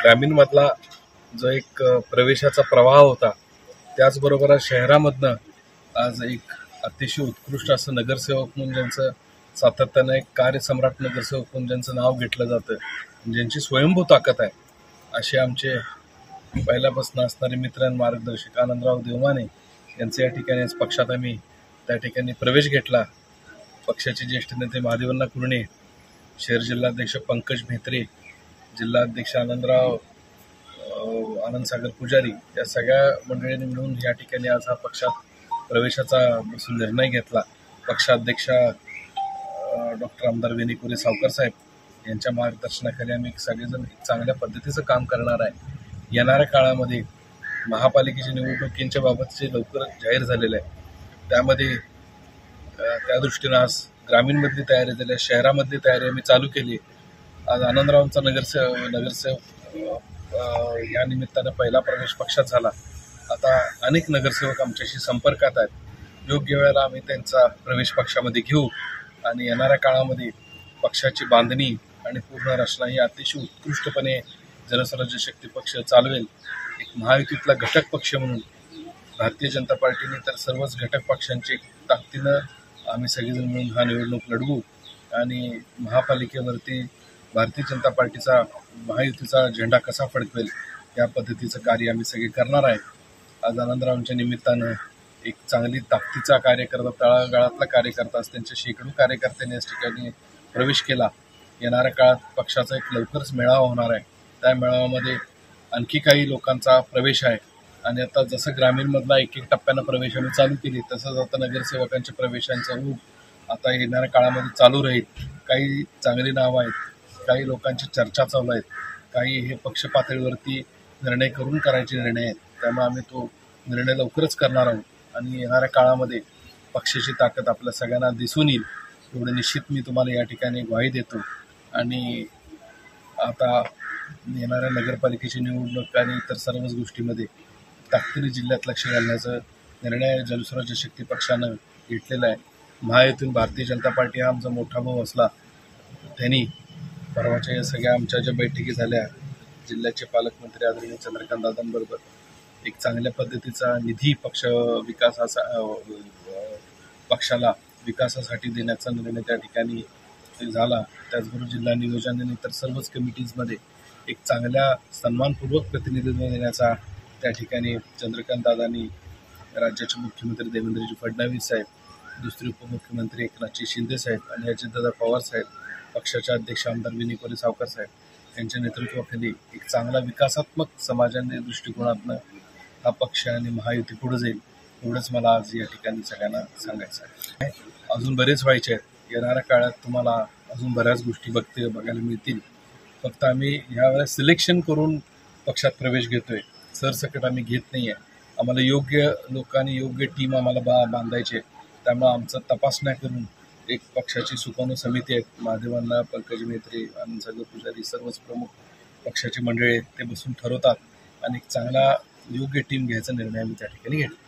ग्रामीणमधला जो एक प्रवेशाचा प्रवाह होता, त्याचबरोबर शहरामधनं आज एक अतिशय उत्कृष्ट असं नगरसेवक म्हणून ज्यांचं सातत्यानं एक कार्यसम्राट नगरसेवक म्हणून ज्यांचं नाव घेतलं जातं, ज्यांची स्वयंभू ताकद आहे, असे आमचे पहिल्यापासून असणारे मित्र आणि मार्गदर्शक आनंदराव देवमाने यांचे या ठिकाणी पक्षात आम्ही त्या ठिकाणी प्रवेश घेतला. पक्षाचे ज्येष्ठ नेते महादेवअण्णा कुरणे, शहर जिल्हाध्यक्ष पंकज म्हेत्रे, जिल्हाध्यक्ष आनंदसागर पुजारी या सगळ्या मंडळींनी मिळून या ठिकाणी आज हा पक्षात प्रवेशाचा निर्णय घेतला. पक्षाध्यक्ष डॉक्टर आमदार वेणीकुरे सावकर साहेब यांच्या मार्गदर्शनाखाली आम्ही सगळेजण चांगल्या पद्धतीचं काम करणार आहे. येणाऱ्या काळामध्ये महापालिकेच्या निवडणुकींच्या बाबत जे लवकरच जाहीर झालेलं आहे, त्यामध्ये त्या दृष्टीनं आज ग्रामीणमधली तयारी झाली आहे, शहरामधली तयारी आम्ही चालू केली. आज आनंदरावांचा नगरसेवक या निमित्तानं पहिला प्रवेश पक्षात झाला. आता अनेक नगरसेवक आमच्याशी संपर्कात आहेत. योग्य वेळेला आम्ही त्यांचा प्रवेश पक्षामध्ये घेऊ आणि येणाऱ्या काळामध्ये पक्षाची बांधणी आणि पूर्ण रचना ही अतिशय उत्कृष्टपणे जनस्वराज्य शक्ती पक्ष चालवेल. एक महायुतीतला घटक पक्ष म्हणून भारतीय जनता पार्टीने तर सर्वच घटक पक्षांची ताकदीनं आम्ही सगळेजण मिळून हा निवडणूक लढवू आणि महापालिकेवरती भारतीय जनता पार्टीचा महायुतीचा झेंडा कसा फडकवेल या पद्धतीचं कार्य आम्ही सगळे करणार आहे. आज आनंदरावांच्या निमित्तानं एक चांगली ताकदीचा कार्यकर्ता, तळागाळातला कार्यकर्ता, त्यांच्या शेकडो कार्यकर्त्यांनी या ठिकाणी प्रवेश केला. येणाऱ्या काळात पक्षाचा एक लवकरच मेळावा होणार आहे. त्या मेळाव्यामध्ये आणखी काही लोकांचा प्रवेश आहे आणि आता जसं ग्रामीणमधला एक टप्प्यानं प्रवेश आम्ही चालू केली, तसंच आता नगरसेवकांच्या प्रवेशांचा रूप आता येणाऱ्या काळामध्ये चालू राहील. काही चांगली नावं आहेत, काही लोकांची चर्चा चालू आहेत, काही हे पक्ष पातळीवरती निर्णय करून करायचे निर्णय आहेत. त्यामुळे आम्ही तो निर्णय लवकरच करणार आहोत आणि येणाऱ्या काळामध्ये पक्षाची ताकद आपल्या सगळ्यांना दिसून येईल एवढं निश्चित मी तुम्हाला या ठिकाणी ग्वाही देतो. आणि आता येणाऱ्या नगरपालिकेची निवडणूक आणि इतर सर्वच गोष्टीमध्ये ताकदीने जिल्ह्यात लक्ष घालण्याचा निर्णय जनस्वराज्य शक्ती पक्षानं घेतलेला आहे. महायुतीतून भारतीय जनता पार्टी हा आमचा मोठा भाऊ असला, त्यांनी परवाच्या या सगळ्या आमच्या ज्या बैठकी झाल्या, जिल्ह्याचे पालकमंत्री आदरणीय चंद्रकांत दादांबरोबर एक चांगल्या पद्धतीचा निधी पक्षाला विकासासाठी देण्याचा निर्णय त्या ठिकाणी झाला. त्याचबरोबर जिल्हा नियोजन आणि इतर सर्वच कमिटीजमध्ये एक चांगल्या सन्मानपूर्वक प्रतिनिधित्व देण्याचा त्या ठिकाणी चंद्रकांत दादांनी, राज्याचे मुख्यमंत्री देवेंद्रजी फडणवीस साहेब, दुसरे उपमुख्यमंत्री एकनाथजी शिंदे साहेब आणि अजितदादा पवार साहेब, पक्षाचे अध्यक्ष आमदार वेणीकुरे सावकर साहेब यांच्या नेतृत्वाखाली एक चांगला विकासात्मक समाजाच्या दृष्टिकोनातनं हा पक्ष आणि महायुती पुढे जाईल. एवढंच मला आज या ठिकाणी सगळ्यांना सांगायचं आहे. अजून बरेच व्हायचे आहेत. येणाऱ्या काळात तुम्हाला अजून बऱ्याच गोष्टी बघायला मिळतील. फक्त आम्ही ह्यावेळेस सिलेक्शन करून पक्षात प्रवेश घेतोय, सरसकट आम्ही घेत नाही आहे. आम्हाला योग्य लोकांनी योग्य टीम आम्हाला बांधायचे. त्यामुळे आमचा तपासण्या करून एक पक्षाची सुकाणू समिती आहे, महादेवअण्णा, पंकज म्हेत्रे, आनंदसागर पुजारी, सर्वच प्रमुख पक्षाची मंडळी आहेत, ते बसून ठरवतात आणि एक चांगला योग्य टीम घ्यायचा निर्णय आम्ही त्या ठिकाणी घेतला.